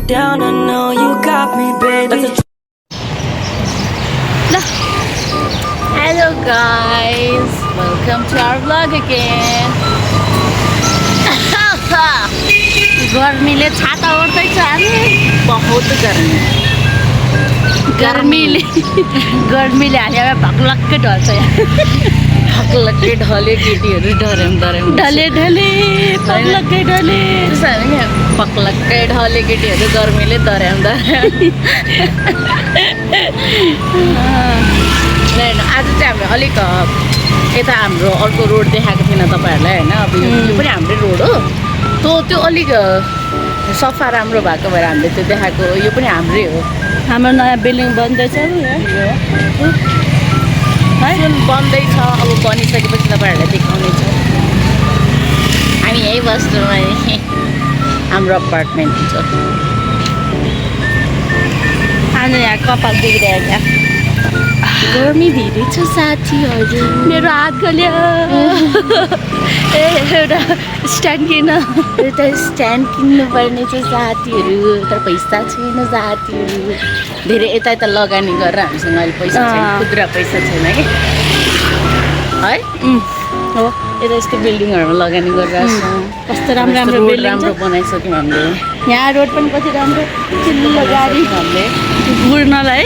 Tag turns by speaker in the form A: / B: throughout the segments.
A: down, I know you got me, baby.
B: Hello guys, welcome to our vlog again. गर्मीले छाता ओढ्दैछ हामी बहुत गर्मीले हामीलाई भक्लक्कै ढल्छ यहाँ भक्लक्कै ढले केटीहरू ढले भक्लक्कै ढले भक्लक्कै ढले केटीहरू गर्मीले डराम आज चाहिँ हामी अलिक यता हाम्रो अर्को रोड देखाएको थिएन तपाईँहरूलाई होइन अब यो पनि हाम्रै रोड हो त्यो अलिक सफा राम्रो भएको भएर हामीले त्यो देखाएको यो पनि हाम्रै हो हाम्रो नयाँ बिल्डिङ बन्दैछ बन्दैछ अब बनिसकेपछि तपाईँहरूलाई देखाउने छ हामी यही बस्छौँ हाम्रो अपार्टमेन्ट छ आज यहाँ कपाल बिग्रियो गर्मी धेरै छ साथीहरू मेरो हात गल्यो एउटा स्ट्यान्ड किन्नुपर्ने छ साथीहरू तर पैसा छैन साथीहरू धेरै यता लगानी गरेर हामीसँग अहिले पैसा छैन खुद्रा पैसा छैन कि है हो यता यस्तो बिल्डिङहरूमा लगानी गरिरहेको छौँ कस्तो राम्रो बनाइसक्यौँ हामीले यहाँ रोड पनि कति राम्रो चिल्लो गाडी हामीले घुर्नलाई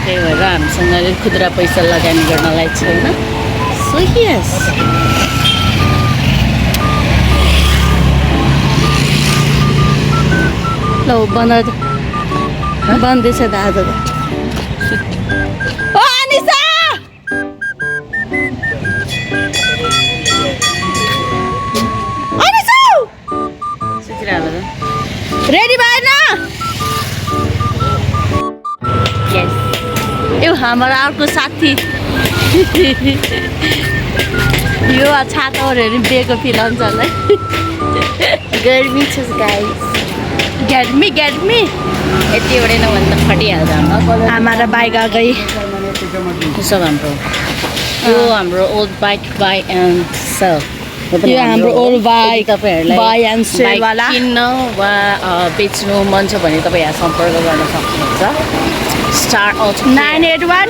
B: त्यही भएर हामीसँग खुद्रा पैसा लगानी गर्नलाई छैन सो यस ल बन्दैछ दाजु ओ अनिसा रेडी भएन यस यो हाम्रो अर्को साथी यो छाता ओढ्यो बेको फिल हुन्छ होला गर्मी छ गाइस गर्मी यति एउटै नभन्दा फटिहाल्छ आमा र बाइक अगाडि सब हाम्रो old bike by and sale यो हाम्रो ओल्ड बाइक तपाईँहरूलाई बाई एन्ड सेल वाला किन्न वा बेच्नु मन छ भने तपाईँ यहाँ सम्पर्क गर्न सक्नुहुन्छ स्टार 981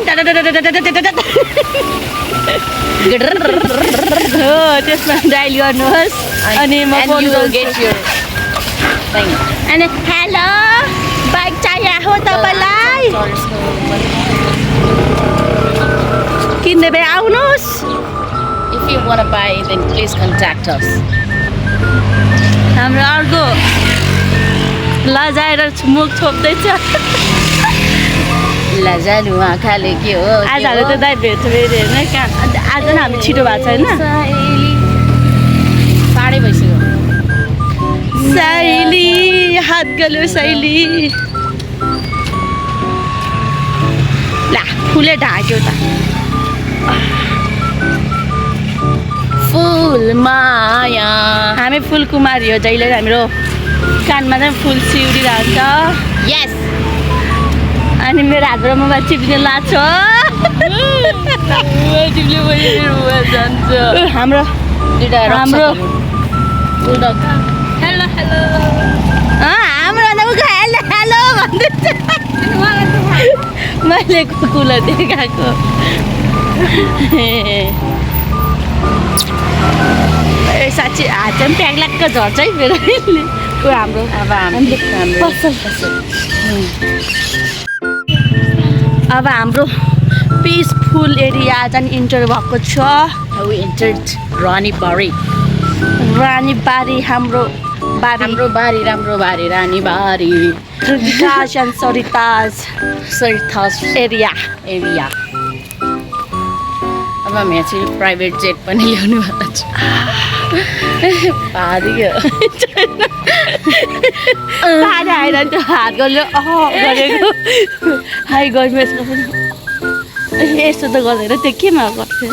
B: त्यसमा डायल गर्नुहोस् अनि म फोन गर्छु अनि हेलो बाइक चाहिएको हो तपाईँलाई किन्ने भए आउनुहोस् if you want to buy then please contact us हाम्रो अर्को लजाएर मुख छोप्दैछ लजालु आँखाले के हो आज त दाइ भेट्छ हेर्नु कहाँ आज न हामी छिटो भएको छैन 12:30 भइसक्यो सैली हात गल्यो सैली ला फुले ढाक्यो त फुल माया हामी फुल कुमारी हो जहिले हाम्रो कानमा चाहिँ फुल सिउरिरहन्छ यस अनि मेरो हातबाट मोबाइल चिप्ने लाग्छ हाम्रो हाम्रो हेलो हेलो हेलो भन्दैछ मैले कुकुरलाई देखाएको साँच्ची हात चाहिँ प्याग्लाक्क झर्छ है मेरो हाम्रो अब हाम्रो पिसफुल एरिया चाहिँ इन्टर भएको छ वी इन्टर्ड रानीबारी हाम्रो बारी राम्रो बारी रानीबारी विकास एन्ड सरिताज एरिया अब हामी यहाँ चाहिँ प्राइभेट जेट पनि ल्याउनु भएको छ पानी आएर त्यो हात गर्यो गरेको हाई गर्मी यसको पनि यस्तो त गर्दैन त्यो केमा गर्थ्यो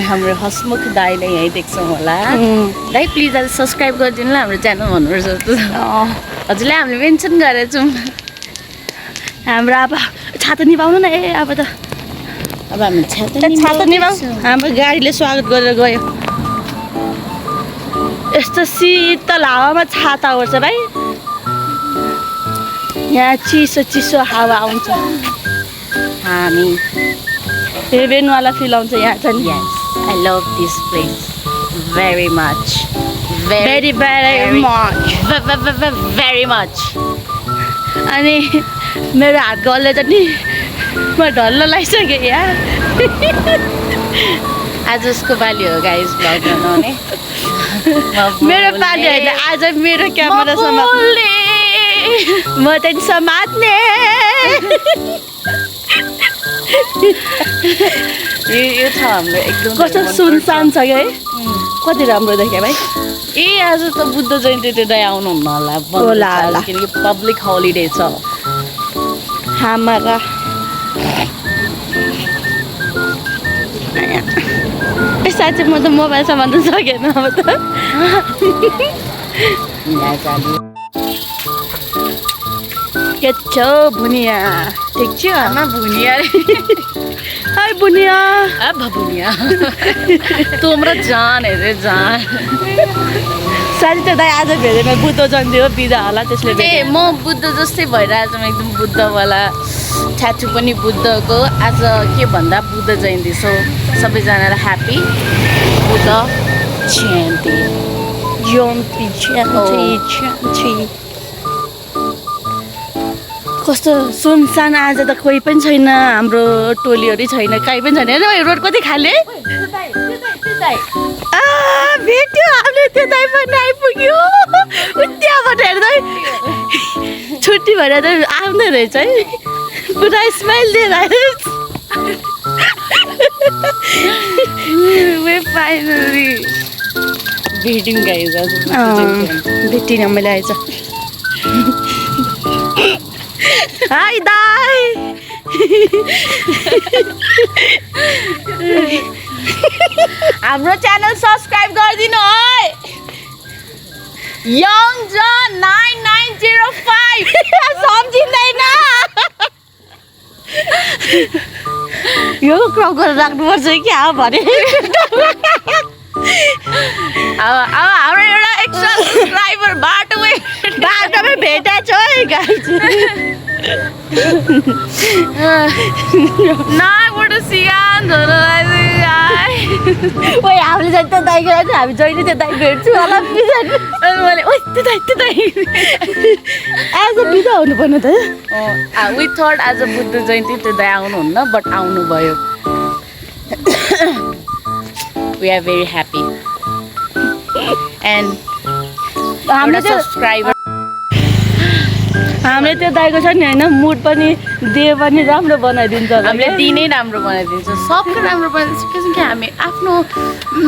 B: हाम्रो हसमुख दाइले यहीँ देख्छौँ होला दाइ प्लिज आज सब्सक्राइब गरिदिनु ल हाम्रो च्यानल भन्नुपर्छ हजुरले हामीले मेन्सन गरेको छौँ हाम्रो अब छाता निभाउनु न अब त अब हामी छाता निभाउँ हाम्रो गाडीले स्वागत गरेर गयो यस्तो शीतल हावामा छाता ओर्छ भाइ यहाँ चिसो चिसो हावा आउँछ
C: हामी
B: हेभेनवाला फिल आउँछ यहाँ चाहिँ
C: yes I love this place very much
B: very very much
C: very much
B: अनि मेरो हात गल्ले चाहिँ नि म ढल्ल लगाइसकेँ यहाँ
C: आज उसको बाली हो गाइस भ्लग बनाउने
B: मेरो पाली होइन आज मेरो क्यामेरा म चाहिँ समात्ने
C: यो छ हाम्रो एकदम
B: कस्तो सुनसान छ है कति राम्रो देख्यो भाइ
C: ए आज त बुद्ध जयन्ती त्यतै आउनुहुन्न होला
B: होला, होला।
C: किनकि पब्लिक हलिडे छ
B: हाम्रा साँच्चै म त मोबाइल समात्नु सकेन अब त के छौ भुनिया ठिक छ
C: आमा भुनिया
B: हाई भुनिया
C: अब भुनिया तोम्रो जान है जान
B: साथी त दाइ आज भेटेमा बुद्ध जयन्ती हो बिदा होला त्यसले
C: ए म बुद्ध जस्तै भइरहेछ म एकदम बुद्धवाला ठ्याचु पनि बुद्धको आज के भन्दा बुद्ध जयन्ती सो सबैजनालाई ह्याप्पी बुद्ध जयन्ती
B: जयन्ती कस्तो सुनसान आज त कोही पनि छैन हाम्रो टोलीहरू छैन कहीँ पनि छैन हेर रोड कति खाले भेट्यो हामीले त्यतै पनि आइपुग्यो त्यहाँबाट हेर्दै छुट्टी भएर त आउँदै रहेछ है पुरा स्माइल दिएर
C: फाइनली भेट्यौँ गाइस आज
B: भेटिनँ मैले आएछ हाई दाई
C: हाम्रो च्यानल सब्सक्राइब गरिदिनु है यङ जन 9905
B: सम्झिँदैन यो क्रप गरेर राख्नुपर्छ कि अब भने
C: अब हाम्रो एउटा एक्स्ट्रा सब्सक्राइबर
B: बाटोमै भेटाएको छ है गाइस
C: नाबाट सिगान
B: ओइ हामीले चाहिँ त्यो दाइको लागि हामी जहिले त्यो दाइ भेट्छु होला
C: मैले ओइ त्यो दाइ
B: एज अ बिदा हुनुपर्ने त
C: वी थट आज बुद्ध जयन्ती त्यो दाइ आउनुहुन्न बट आउनुभयो we are very happy and
B: हामीले त्यो
C: सब्सक्राइबर
B: हामीले त्यो दाइको छ नि होइन मुड पनि दे पनि राम्रो बनाइदिन्छ होला
C: हामीले
B: क्या।
C: दिनै राम्रो बनाइदिन्छ सबको राम्रो बनाइदिन्छ किनकि हामी आफ्नो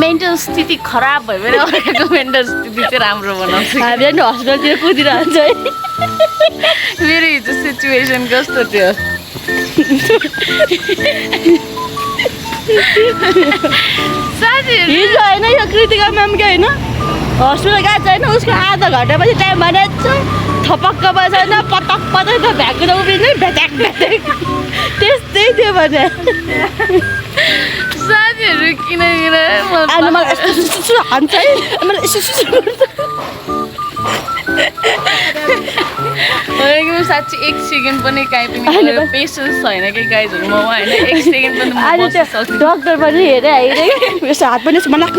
C: मेन्टल स्थिति खराब भयो भने अरूको मेन्टल स्थिति चाहिँ राम्रो बनाउँछ
B: हामी नि हस्पिटलतिर कुदिरहन्छ है
C: मेरो हिजो सिचुएसन कस्तो थियो साथीहरू
B: हिजो होइन यो कृतिका म्यामकै होइन हस्पिटल गएको छैन उसको आधा घन्टापछि टाइम भनेको छ थपक्क बसेन पटक पटक त भ्याएको उभिने भेट्याक भेट्याक त्यस्तै थियो भने
C: साथीहरू किन
B: अनि मलाई यस्तो सुसु हान्छ है मलाई यस्तो सुसु
C: एकदम साँच्ची एक सेकेन्ड पनि काहीँ पनि पेसेन्स छैन कि गाइजहरू ममा होइन एक सेकेन्ड पनि म
B: अहिले
C: बस्न
B: त्यो
C: सक्दिनँ
B: डक्टर पनि हेरेँ यस्तो हात पनि यसो मलाई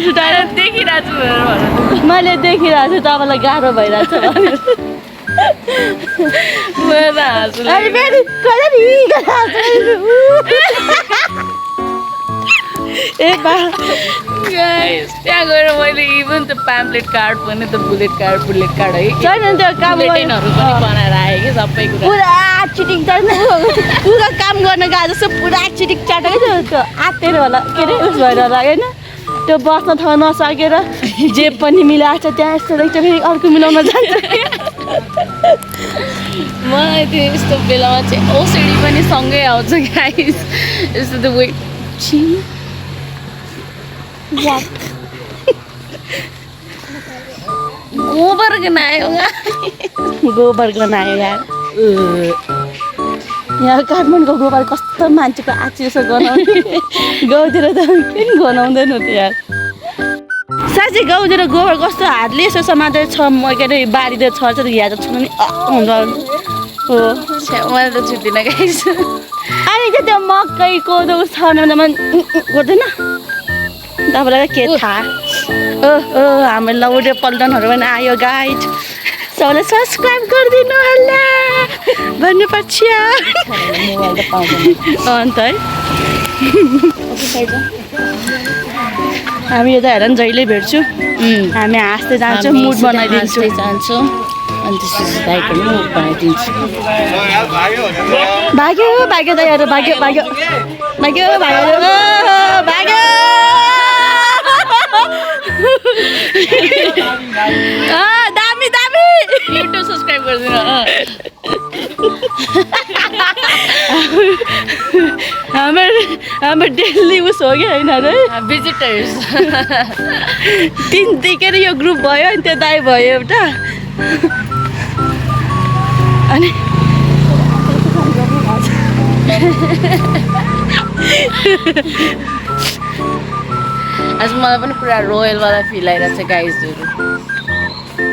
C: सुटाएर देखिरहेको छु भनेर भन
B: मैले देखिरहेको छु तपाईँलाई गाह्रो भइरहेको छ भनेर
C: मलाई त हाँसु
B: अनि फेरि कसरी ए बा
C: गाइस त्यहाँ गएर मैले इभन त्यो प्याम्पलेट कार्ड पनि त बुलेट कार्ड है
B: छैन त्यो काम
C: बुलेटिनहरू पनि बनाएर आएँ कि सबै कुरा
B: पुरा चिटिङ छैन पुरा काम गर्न गए जस्तो पुरा चिटिङ चाटेको थियो त्यो आत्तेर होला के अरे उस भएर होला होइन त्यो बस्न ठाउँ नसकेर जे पनि मिलाएको छ त्यहाँ यस्तो रहेछ फेरि अर्को मिलाउन जान्छ
C: मलाई त्यो यस्तो बेलामा चाहिँ औषधी पनि सँगै आउँछ गाइस यस्तो त वेट गोबर गनायो
B: गोबर गनायो यार यहाँ काठमाडौँको गोबर कस्तो मान्छेको आँची जस्तो गनाउने गाउँतिर त किन गनाउँदैन त यार साँच्चै गाउँतिर गोबर कस्तो हातले यसो समातेर छ के अरे बारीतिर छर्छ त यहाँ त छुनु नि हुन्छ हो
C: मैले त छुट्टिनँ गाइस
B: अनि चाहिँ त्यो मकै कोदो छर्न गर्दैन तपाईँलाई के थाहा हाम्रो लौडे पल्टनहरू पनि आयो गाइड सबैलाई सब्सक्राइब गरिदिनु होला भन्नुपर्छ अन्त है हामी यता हेर जहिले भेट्छु हामी हाँस्दै जान्छौँ मुड बनाइदिन्छौँ
C: जान्छौँ अनि त्यसपछि दाइको मुड बनाइदिन्छु
B: भाग्यो भाग्यो दाइहरू भाग्यो भाग्यो भाग्यो भाग्यो भाग्यो दामी दामी
C: युट्युब सब्सक्राइब गरिदिनु
B: हाम्रो डेली उस हो कि होइन र
C: भिजिटर्स
B: के अरे यो ग्रुप भयो अनि त्यो दाइ भयो एउटा अनि
C: आज मलाई पनि पुरा रोयलवाला फिल आइरहेको छ गाइजहरू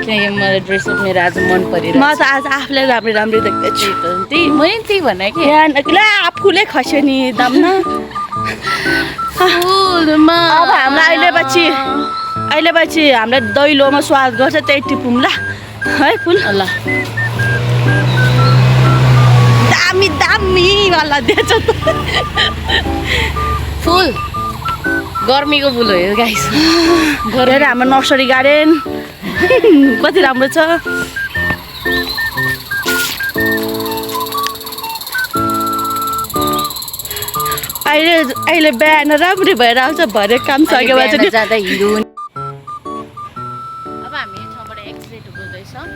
C: किनकि मलाई ड्रेसअप मेरो आज मन परिरहेको
B: म त आज आफूलाई राम्रो राम्रो देख्दैछु
C: त्यही मैले त्यही भने कि
B: ला आफूले खस्यो नि दाम्न
C: फुलमा
B: अब हामीलाई अहिले पछि हामीलाई दैलोमा स्वाद गर्छ त्यही टिपौँ ल है फुल
C: ल
B: दामी दामी वाला दिएछ त
C: फुल गर्मीको फुल हो यो गाइस
B: गरेर हाम्रो नर्सरी गार्डन कति राम्रो छ अहिले बिहान राम्रै भएर आउँछ भरे काम सकेपछि
C: जाँदा हिरो अब हामी यो ठाउँबाट एक्सिडेन्ट हुँदैछौँ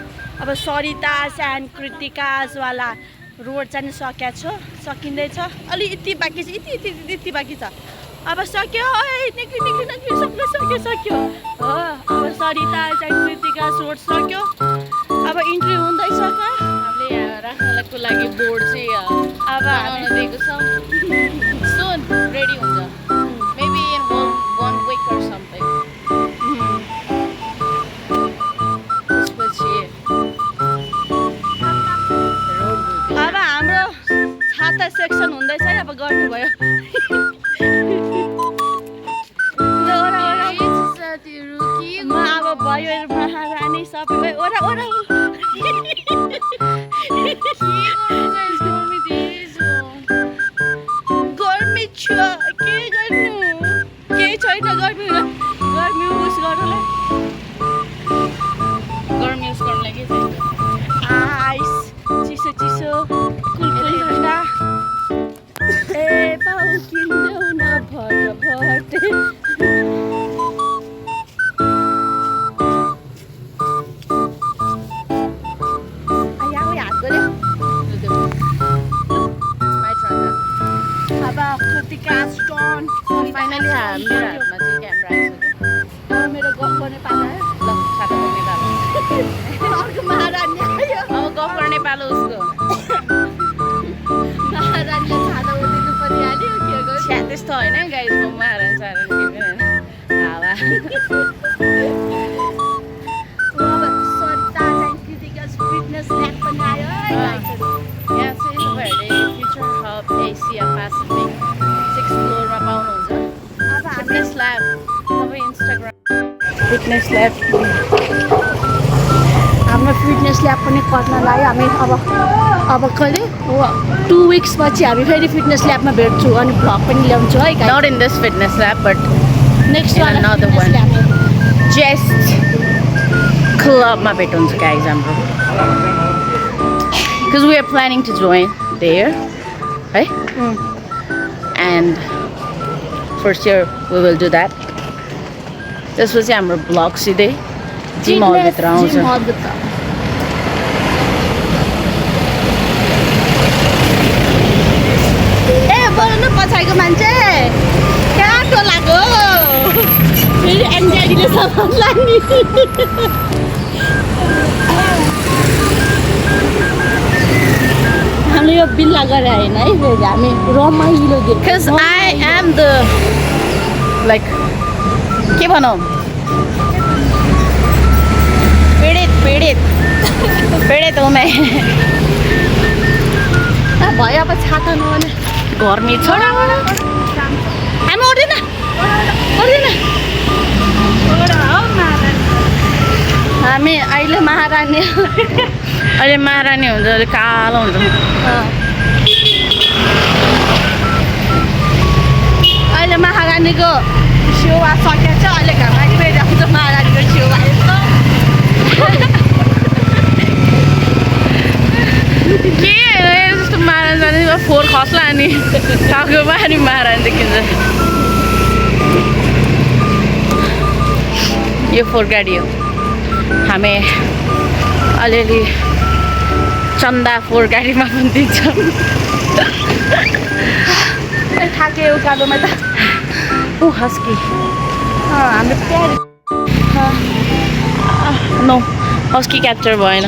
B: अब सरितास एन्ड कृतिकासवाला रोड चाहिँ सकिँदैछ अलि यति बाँकी छ यति बाँकी छ अब सक्यो निक्ली सक्यो हो अब सरितास एन्ड कृतिकास रोड सक्यो अब इन्ट्री हुँदैछ
C: हामीले यहाँ राख्नको लागि बोर्ड चाहिँ
B: अब
C: बनाउन दिएको छौँ सुन रेडी हुन्छ maybe in one week or something त्यसपछि
B: अब हाम्रो छाता सेक्सन हुँदैछ है अब गर्नुभयो म अब भयो महारानी सबै ओरा गर्मी छ के गर्नु केही छैन गर्मी उस गर्नुलाई
C: गर्मी युज गर्नु लागि
B: आइस चिसो कुल ठन्डा ए पाउ किन्देऊ न भट हात गऱ्यो अब कृतिका स्टोन
C: फाइनली मेरो हातमा चाहिँ क्यामेरा आइसक्यो
B: मेरो गफ गर्ने पाला आयो
C: ल खाता बोक्ने पालो
B: अर्को महारानी आयो
C: अब गफ गर्ने पालो उसको
B: महारानीले छाता उठ्नु परिहाल्यो के गर्छ
C: छ्या त्यस्तो होइन गाइस म महारानी सारानी के पनि होइन हावा
B: अब सरिता चाहिँ कृतिका फिटनेस ल्याब पनि आयो है
C: यहाँ चाहिँ तपाईँहरूले future hub Asia Pacific 6th फ्लोरमा पाउनुहुन्छ
B: अब हामी
C: फिटनेस ल्याब तपाईँ इन्स्टाग्राम
B: फिटनेस ल्याब हाम्रो फिटनेस ल्याब पनि गर्न लाग्यो हामी अब कहिले 2 weeks पछि हामी फेरि फिटनेस ल्याबमा भेट्छु अनि भ्लग पनि ल्याउँछु है
C: not in this fitness lab but
B: next
C: in another one. Just क्लबमा भेट्नुहुन्छ गाइज हाम्रो because we are planning to join there right and for sure we will do that त्यसपछि हाम्रो ब्लग सिधै जिम हलभित्र आउँछ
B: ए बोल्नु पछाडिको मान्छे कहाँ टोलाको फेरि एन्जाइटीले सामान लाग्ने हामीले यो बिल्ला गरे होइन है फेरि हामी रमाइलो
C: Because I am the like के भनौँ पीडित हूँ मैं
B: भयो अब छाता नहुने
C: गर्मी छ
B: हामी उठ्दैन हामी अहिले महारानी
C: अहिले महारानी हुन्छ अहिले कालो हुन्छ
B: अहिले महारानीको सेवा सकेको छ अहिले घरमा आइरहेको छ महारानीको सेवा
C: के जस्तो महारानी फोहोर खस्ला अनि टाउकोमा अनि महारानी देखिन्छ यो फोहोर गाडी हो हामी अलिअलि चन्दा फोहोर गाडीमा पनि दिन्छौँ
B: थाके उकालोमा त
C: ऊ हस्की
B: हाम्रो प्यारी
C: नो हस्की क्याप्चर भएन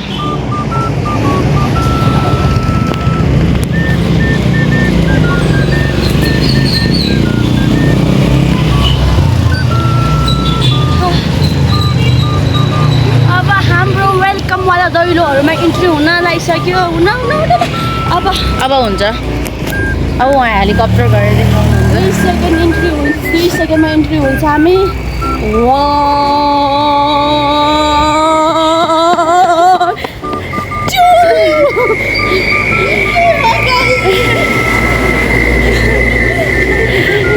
B: अब हाम्रो वेलकमवाला दैलोहरूमा इन्ट्री हुन लागिसक्यो हुन
C: अब हुन्छ अब उहाँ हेलिकप्टर गरेर देखाउनुहुन्छ
B: 2 सेकेन्ड इन्ट्री हुन्छ 3 सेकेन्डमा इन्ट्री हुन्छ हामी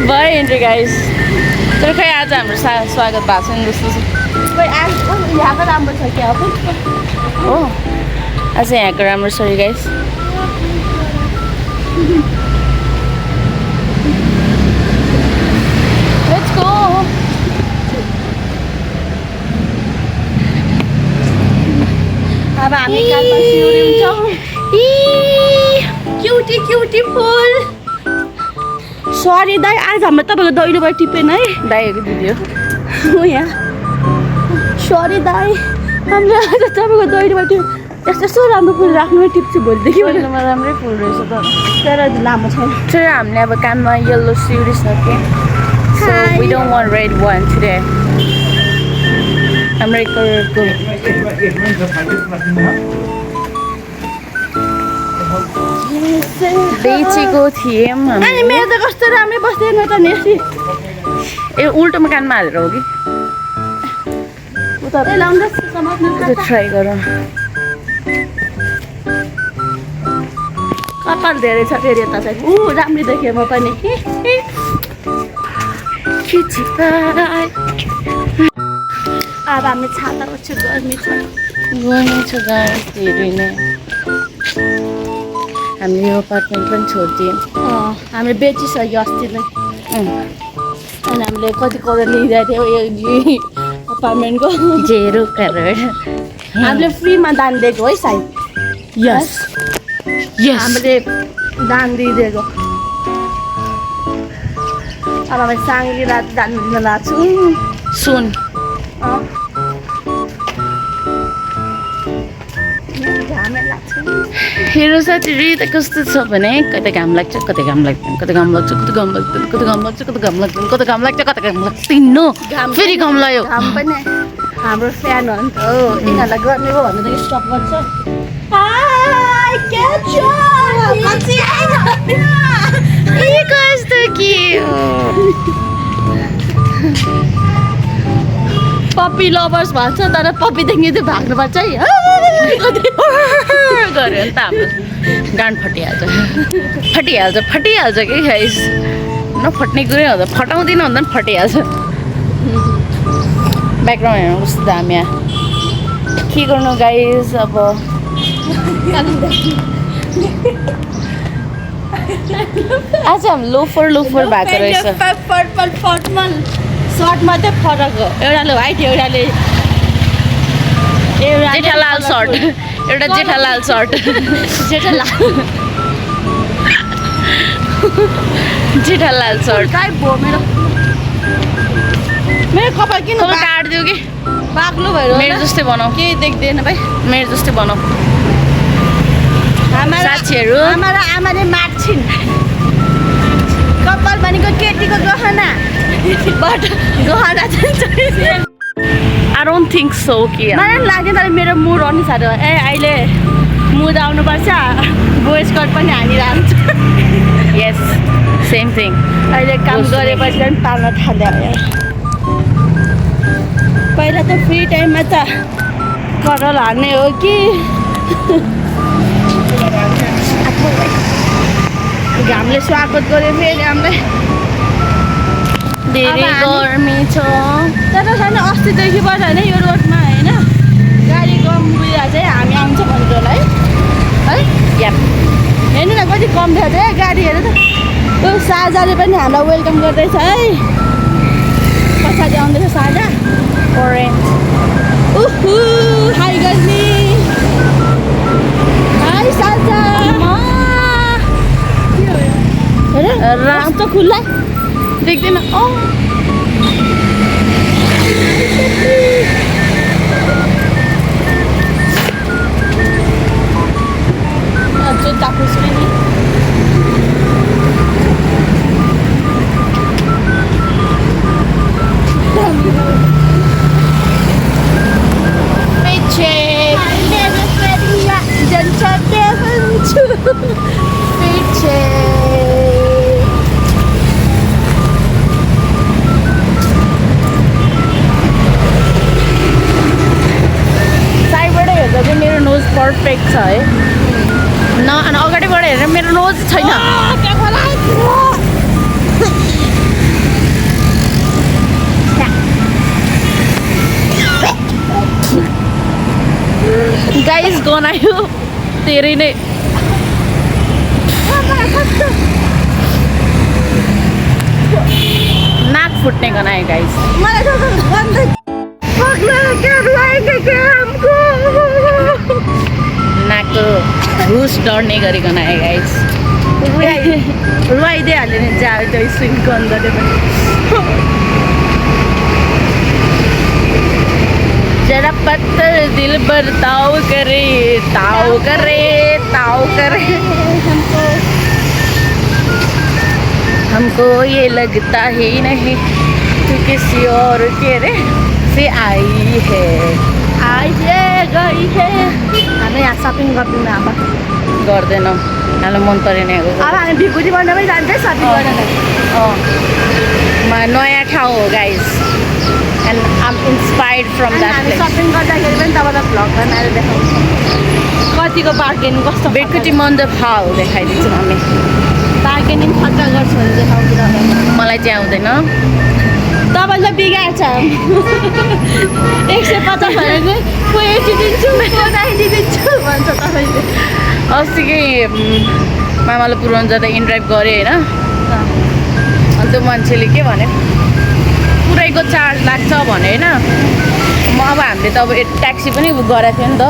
C: भयो इन्ट्री गाइस तर खै आज हाम्रो स्वागत भएको छैन जस्तो छ
B: यहाँको राम्रो छ क्या अब
C: हो आज यहाँको राम्रो छ गाइस
B: लेट्स गो अब हामी कालमा सिउरी हुन्छौँ क्युटी फुल सरी दाइ आज हाम्रो तपाईँको दैलोबाट टिपेन है
C: दाइको दिदी हो
B: हो यहाँ सरी दाइ हामीले आज तपाईँको दैलोबाट यस्तो राम्रो फुल राख्नु टिप्छु भोलिदेखि
C: दैलोमा राम्रै फुल रहेछ
B: तर लामो छैन
C: तर हामीले अब कानमा येल्लो सिउरी सक्यो So we don't want red one today. I'm ready for बेचेको थियौँ
B: अनि मेरो त कस्तो राम्रै बस्दैन त नि
C: ए उल्टोमा कानमा हालेर हो कि
B: उता लाउँदैछ समात्नु
C: ट्राई गरौँ
B: कपाल धेरै छ फेरि यता चाहिँ राम्रो देखेँ म पनि अब हामी छाता बस्छु गर्मी छ
C: गाइस धेरै नै हामीले यो अपार्टमेन्ट पनि छोडिदियौँ
B: हामीले बेचिसक्यो अस्ति नै अनि हामीले कति करोड लिइरहेको थियौँ यो अपार्टमेन्टको
C: जेरो करोड
B: हामीले फ्रीमा दान दिएको है सायद
C: यस यस
B: हामीले दान दिइदिएको अब हामी साङ्गी रात दान दिन लाग्छु
C: सुन
B: घामै लाग्छ
C: हेरो साथी त कस्तो छ भने कतै घाम लाग्छ कतै घाम लाग्दैन कतै घाम लाग्छ कतै घाम लाग्दैन कतै घाम लाग्छ कतै घाम लाग्दैन कतै घाम लाग्छ कतै घाम लाग्दैन फेरि घाम लाग्यो
B: घाम पनि हाम्रो फ्यान हो नि त हो यिनीहरूलाई गर्ने हो भने त स्टप गर्छ
C: कस्तो के
B: पप्पी लभर्स भन्छ तर पप्पीदेखि चाहिँ भाग्नुपर्छ है
C: गऱ्यो भने त हाम्रो गान फटिहाल्छ कि गाइस नफट्ने कुरै हुँदा फटाउँदिनँ भन्दा पनि फटिहाल्छ ब्याकग्राउन्ड हेर्नु कस्तो दामी के गर्नु गाइस अब आज हामी लोफर भएको रहेछ
B: सर्ट मात्रै फरक हो एउटाले व्हाइट एउटाले
C: जेठालाल सर्ट एउटा जेठालाल सर्ट जेठालाल सर्ट
B: गायब भयो मेरो कपाल किन
C: काटिदियो कि
B: बाक्लो भएर
C: मेरो जस्तै बनाऊ
B: केही देख्दैन भाइ
C: मेरो जस्तै बनाऊ साथीहरू
B: हाम्रो आमाले मार्छिन् कपाल भनेको केटीको गहना बट गहना चाहिँ
C: आई डोन्ट थिङ्क सो कि
B: मलाई लाग्यो तर मेरो मुड अनुसार हो अहिले मुड आउनुपर्छ बोइस कट पनि हानिरहन्छ
C: यस सेम थिङ
B: अहिले काम गरेपछि पनि पाल्न थाल्यो पहिला त फ्री टाइममा त करल हान्ने हो कि घामले स्वागत गर्यो फेरि हामीलाई
C: धेरै
B: अब हामी-
C: गर्मी छ
B: तर छैन अस्तिदेखिबाट होइन यो रोडमा होइन गाडी कम बुझा चाहिँ हामी आउँछ भनेर होला है
C: या
B: हेर्नु न कति कम थियो है गाडीहरू त त्यो साझाले पनि हामीलाई वेलकम गर्दैछ है पछाडि आउँदैछ साझा उहु हाई गर्मी हाई साझा हेर रास्तो खुल्ला
C: देख्दैन
B: जुत्ता खुस्ने नि
C: पछि साइडबाट हेर्दा चाहिँ मेरो नोज पर्फेक्ट छ है न अनि अगाडिबाट हेरेर मेरो नोज छैन गाइस गनायो धेरै नै नाक फुट्ने गनायो गाइस
B: मलाई त भन्दै पग्ला क्या रुवाएकै क्या हमको
C: नाकको घुस डढ्ने गरी गनायो गाइस
B: रुवाइदिइहाल्यो नि चाहिँ त्यो स्विङ गन्धले पनि
C: जरा पत्थर दिल पर ताव करे ताव करे ताव करे हमको ये लगता ही नहीं तू किसी और के रे से आई है
B: आइजे गई है हामी यहाँ सपिङ गर्दैनौँ अब
C: गर्दैनौँ हामीलाई मन परेन
B: अब हामी भिकुटी बनाउँदै जान्छौँ सपिङ गर्न
C: नयाँ ठाउँ हो guys and I'm inspired from that
B: हामी
C: प्लेस
B: सपिङ गर्दाखेरि पनि तपाईँलाई भ्लग बनाएर देखाउँछौँ कतिको बार्गेनिङ कस्तो
C: बेकुटी मन्डप हाल देखाइदिन्छौँ हामी
B: बार्गेनिङ खर्च गर्छु भने देखाउँछु तपाईँलाई
C: मलाई चाहिँ आउँदैन
B: तपाईँले बिगार्छ 150 भनेको को 80 दिन्छु को 90 दिन्छु भन्छ तपाईँले
C: अस्तिकै मामाले पुऱ्याउनु जाँदा इनड्राइभ गरेँ होइन अनि त्यो मान्छेले के भने पुरैको चार्ज लाग्छ भने होइन म अब हामीले त अब ट्याक्सी पनि गरेको थियो नि त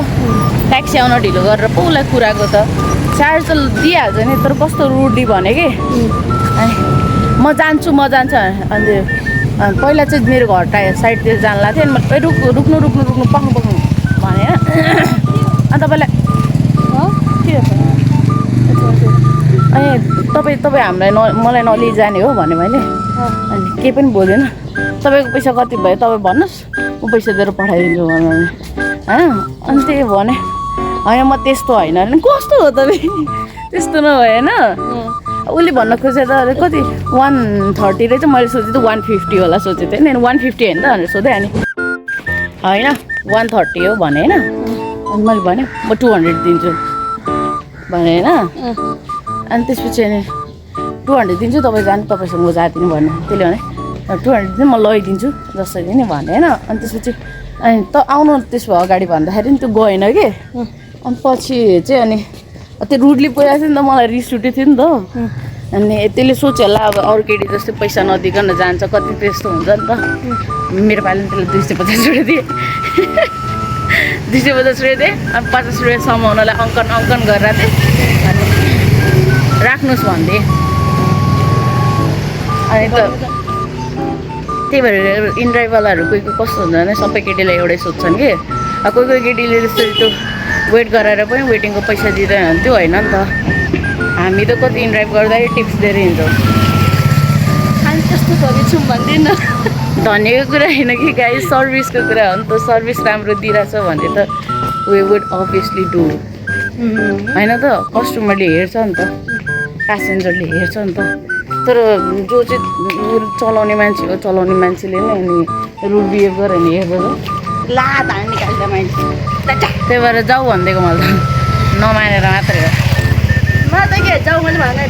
C: ट्याक्सी आउन ढिलो गरेर पो उसलाई कुराको त चार्ज त दिइहाल्छ नि तर कस्तो रुडली भने कि म जान्छु अनि पहिला चाहिँ मेरो घर साइडतिर जान लाग्थ्यो अनि म रुक्नु पक्नु भने अनि तपाईँलाई
B: के
C: अनि तपाईँ हामीलाई मलाई नलिजाने हो भने मैले अनि केही पनि बोलेन तपाईँको पैसा कति भयो तपाईँ भन्नुहोस् म पैसा दिएर पठाइदिन्छु भने होइन अनि त्यही भने होइन म त्यस्तो होइन नि कस्तो हो तपाईँ त्यस्तो नभए होइन उसले भन्न खोजेँ त कति 130 रहेछ मैले सोचेँ त 150 होला सोचेको थिएँ नि 150 होइन त भनेर सोधेँ अनि होइन 130 हो भने होइन अनि मैले भने म 200 दिन्छु भने होइन अनि त्यसपछि अनि 200 दिन्छु तपाईँ जानु तपाईँसँग म जाँदिनँ भन्ने त्यसले भने 200 दिन म लैदिन्छु जसरी नि भने होइन अनि त्यसपछि अनि त आउनु त्यसो भए अगाडि भन्दाखेरि नि त्यो गएन कि अनि पछि चाहिँ अनि त्यो रुडली पुऱ्याएको थियो नि त मलाई रिस उठेको थियो नि त अनि त्यसले सोच्यो होला अब अरू केटी जस्तै पैसा नदिकन जान्छ कति त्यस्तो हुन्छ नि त मेरो पालिले त्यसले 250 रुपियाँ दिएँ 250 रुपियाँ दिएँ अनि 50 रुपियाँ समाउनलाई अङ्कन गरेर थिएँ अनि राख्नुहोस् भन्दै अनि त त्यही भएर इनड्राइभवालाहरू कोही कोही कस्तो हुन्छ भने सबै केटीलाई एउटै सोध्छन् कि कोही कोही केटीले जस्तो त्यो वेट गरेर पनि वेटिङको पैसा दिँदैन भने त्यो होइन नि त हामी त कति इनड्राइभ गर्दाखेरि टिप्स दिएर हिँड्छौँ
B: हामी त्यस्तो गरिछौँ भन्दैन
C: धनीको कुरा होइन कि गाइस सर्भिसको कुरा हो नि त सर्भिस राम्रो दिइरहेछ भने त वी वुड अभियसली डु होइन त कस्टमरले हेर्छ नि त प्यासेन्जरले हेर्छ नि त तर जो चाहिँ चलाउने मान्छे हो चलाउने मान्छेले नै अनि रुल बिहेभ गर्यो भने हेर्छ
B: ला धान निकाल्दा मान्छे
C: त्यही भएर जाऊ भनिदिएको मैले त नमानेर मात्रै हो
B: म त के जाउँ मैले भने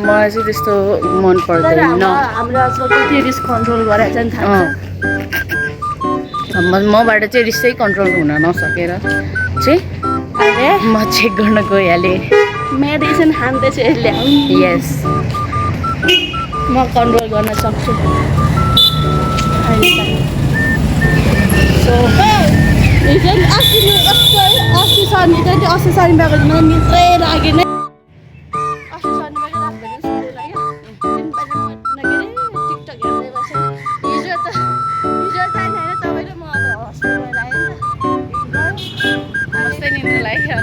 C: मलाई चाहिँ त्यस्तो मन पर्दैन
B: हाम्रो आजकल कति रिस कन्ट्रोल गरेर चाहिँ थाहा
C: मबाट चाहिँ रिसै कन्ट्रोल हुन नसकेर चाहिँ
B: अरे
C: म चेक गर्न गइहालेँ
B: मेडिसिन खाँदैछु यसले
C: यस
B: म कन्ट्रोल गर्न सक्छु अस्ति शनिबार अस्ति शनिबारको दिन मलाई निद्रै लागेन अस्ति शनिबार रातभरि सुत्दै लाग्यो टिकटक हेर्दै बसेँ हिजो चाहिँ होइन तपाईँ र म अब हस्पिटल गएर आएँ नि त
C: कस्तै निन्द्रा लाग्यो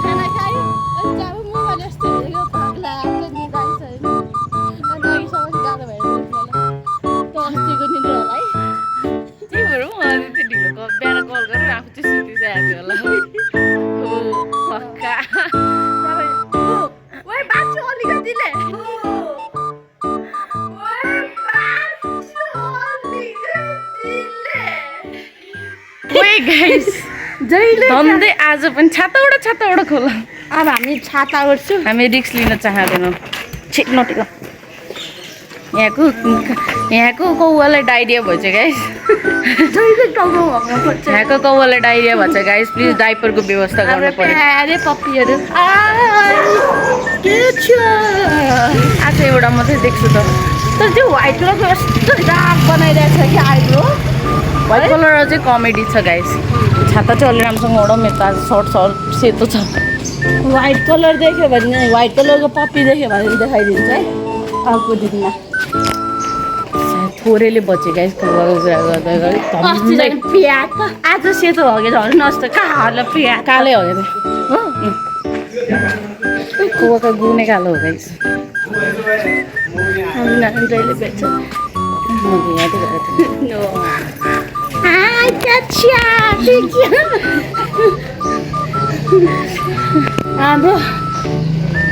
B: खाना खायो अनि जब मोबाइल यस्तो हेरेको भाग्ला आएको निद्रा आइसक्यो अनि अघिसम्म गाह्रो भएर त अस्तिको निद्रा होला है
C: त्यही भएर मलाई चाहिँ ढिलो बिहान कल गरेर आफू चाहिँ सुतिसकेको होला हो पक्का
B: ओए बाँच्यो अलिकतिले
C: ओए गाइस
B: जहिले
C: धन्दै आज पनि छाताबाट खोला
B: अब हामी छाता ओढ्छौँ
C: हामी रिक्स लिन चाहँदैनौँ छिट नटेको यहाँको कौवालाई डाइरिया भएछ गाइस
B: जहिले टाउको भग्न खोज्छ
C: यहाँको कौवालाई डाइरिया भएछ गाइस प्लिज डाइपरको व्यवस्था गर्नु पर्यो
B: अरे पप्पीहरू के छ
C: आज एउटा मात्रै देख्छु त
B: तर त्यो व्हाइट कलरको यस्तो डार्क बनाइरहेको छ कि आइब्रो
C: व्हाइट कलर चाहिँ कमेडी छ गाइस छाता चाहिँ अलि राम्रोसँग ओढौँ मेरो त आज सर्ट सेतो छ
B: व्हाइट कलर देख्यो भने व्हाइट कलरको पप्पी देख्यो भने देखाइदिन्छ है अर्को दिनमा
C: थोरैले बचे गाइस कौवाको कुरा गर्दा
B: अस्ति झन् प्याक आज सेतो हगे झन् नस्तो कहाँहरूलाई प्याक
C: कालै हो क्या
B: हो
C: कौवाको गुने कालो हो गाइस
B: हामी नानी जहिले भेट्छ
C: मैले यादै गरेको थिएँ
B: हाम्रो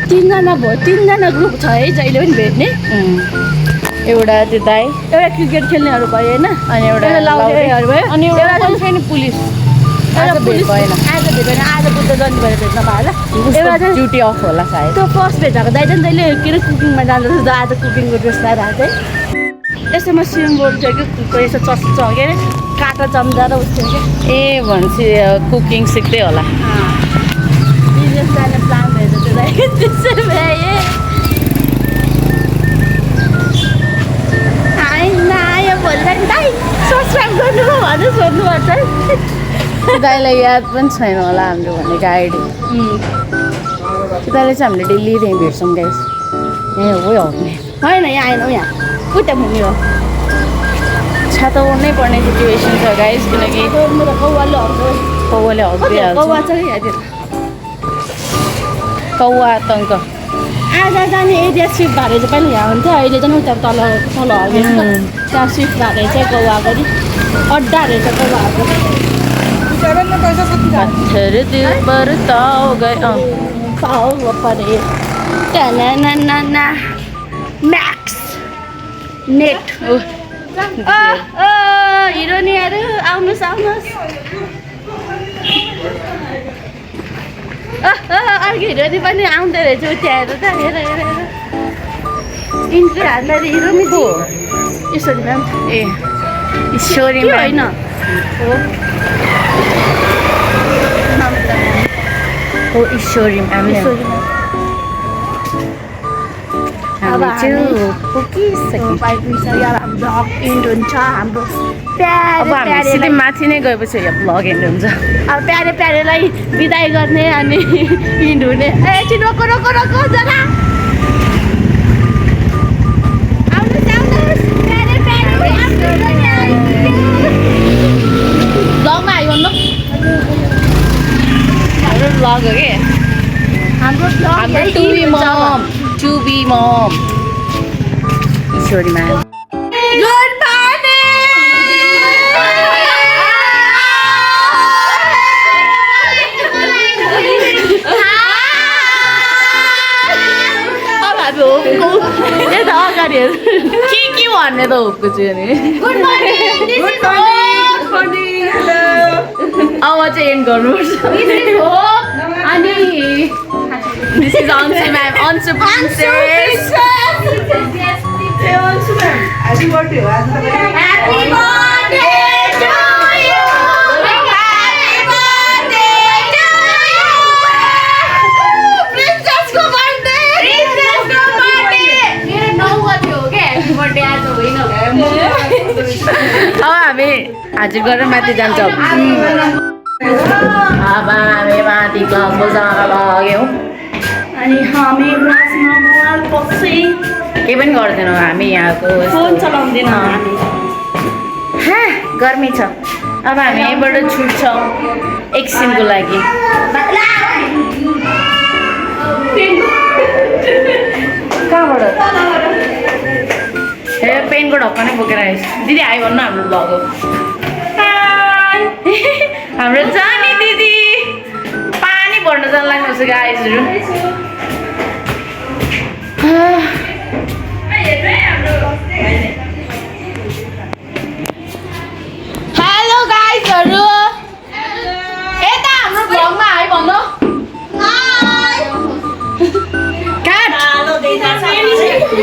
B: तिनजना भयो तिनजना ग्रुप छ है जहिले पनि भेट्ने
C: एउटा त्यो दाई
B: एउटा क्रिकेट खेल्नेहरू भयो होइन
C: अनि एउटा
B: लाउडेहरू भयो
C: अनि एउटा पनि पुलिस
B: एउटा पुलिस
C: भएन
B: आज भेटेन आज बुद्ध जयन्ती भएर भेट्न पाएन एउटा चाहिँ
C: ड्युटी अफ होला सायद
B: त्यो फर्स्ट भेटेको दाइ चाहिँ जहिले किन कुकिङमा जाँदैछ आज कुकिङको ड्रेस लगाएर आएको चाहिँ यसोमा सिम्बोल थियो कि कुकको यसो चस्छ के अरे काँटा चम्जा र उस्तो क्या
C: ए भनेपछि कुकिङ सिक्दै होला
B: बिजनेस जाने प्लान भएछ त्यो दाइ त्यसै भए आयो भोलि दाइ सब्सक्राइब गर्नु भनेर सोध्नुपर्छ है
C: दाइलाई याद पनि छैन होला हाम्रो भनेको आइडी दाइले चाहिँ हामीले डेली त्यहीँ भेट्छौँ गाइस यहीँ हो हट्ने
B: होइन यहाँ आएनौँ यहाँ उता भूमि हो
C: छाता ओढ्नै पर्ने सिचुएसन छ गाइस किनकि
B: कौवाले
C: कौवाले हगिहाल्छ
B: कौवा चाहिँ हेऱ्यो
C: कौवा आतङ्क
B: आज जाने एरिया स्विफ्ट भारे चाहिँ पहिला यहाँ हुन्थ्यो अहिले चाहिँ उता तल हगेछ त त्यहाँ स्विफ्ट भारे चाहिँ कौवा गरी अड्डा रहेछ कौवाहरूको
C: पत्थर दिल पर ताव गए
B: पाउ परे टाना म्याक्स नेट हिरोनीहरू आउनुहोस् अर्को हिरोनी पनि आउँदो रहेछ त्यहाँ हेर त हेर इन्ट्री हाल्दाखेरि हिरोनी
C: को
B: यसरी म्याम
C: ए ईश्वरी
B: होइन
C: हो ईश्वरी म्याम
B: यसरी
C: हामी चाहिँ पुगिसक्यौँ
B: पाइपुगिसक्यो अब हाम्रो ब्लग एन्ड हुन्छ हाम्रो
C: अब
B: प्यारे
C: हामी सिधै
B: प्यारेलाई
C: माथि नै गएपछि यहाँ ब्लग एन्ड हुन्छ
B: अब प्यारे प्यारेलाई बिदाई गर्ने अनि हिँड हुने एकछिन रोको जरा
C: मम ईश्वरी म्याम गुड यता अगाडि के भन्ने त होपको छु नि अब चाहिँ एन्ड गर्नुपर्छ अनि this is Ansu ma'am Ansu princess अब हामी हाजिर गरेर माथि जान्छौँ अब हामी माथि क्लासको जान लाग्यौँ
B: अनि हामी क्लासमा मोबाइल पछि
C: केही पनि गर्दैनौँ हामी यहाँको
B: फोन चलाउँदैनौँ हामी
C: गर्मी छ अब हामी यहीँबाट छुट्छौँ एकछिनको लागि कहाँबाट ए पेनको ढक्कनै बोकेर आएछ दिदी आयो भन्नु हाम्रो ब्लग हो हाम्रो जाने दिदी पानी भर्न जान लाग्नु छ गाइजहरू हेलो गाइजहरू यता हाम्रो ब्लगमा आयो भन्नु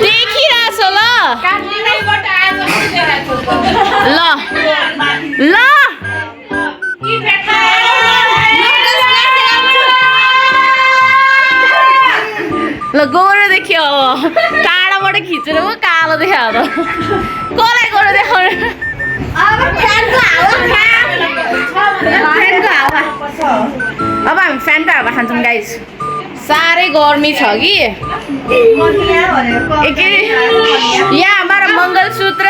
C: देखिरहेछ ल ल ल गोरो देखियो अब टाढाबाट खिचेर पो कालो देखा त कसलाई गोरो देखाउने अब हामी फ्यानको हावा खान्छौँ गाइस साह्रै गर्मी छ कि यहाँ हमारा मंगलसूत्र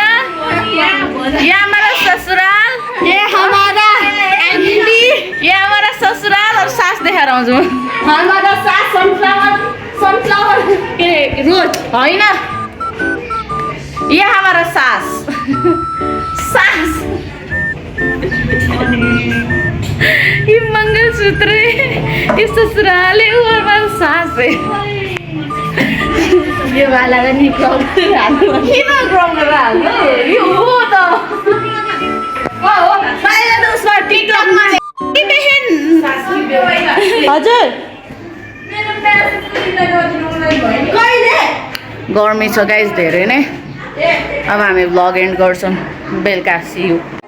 C: यहाँ हमारा ससुराल ये हमारा ससुराल और सास देखाएर आउँछु
B: हमारा सास सनफ्लावर
C: रोज होइन यहाँ हमारा सास ये मंगलसूत्र ये ससुराल है वो हमारा सास है
B: यो वालालाई निकाल्नु
C: किन ग्राउन्ड हाल्नु यो हो त टिकटकमा हजुर गर्मी छ गाइस धेरै नै अब हामी भ्लग एन्ड गर्छौँ बेलुका सी यू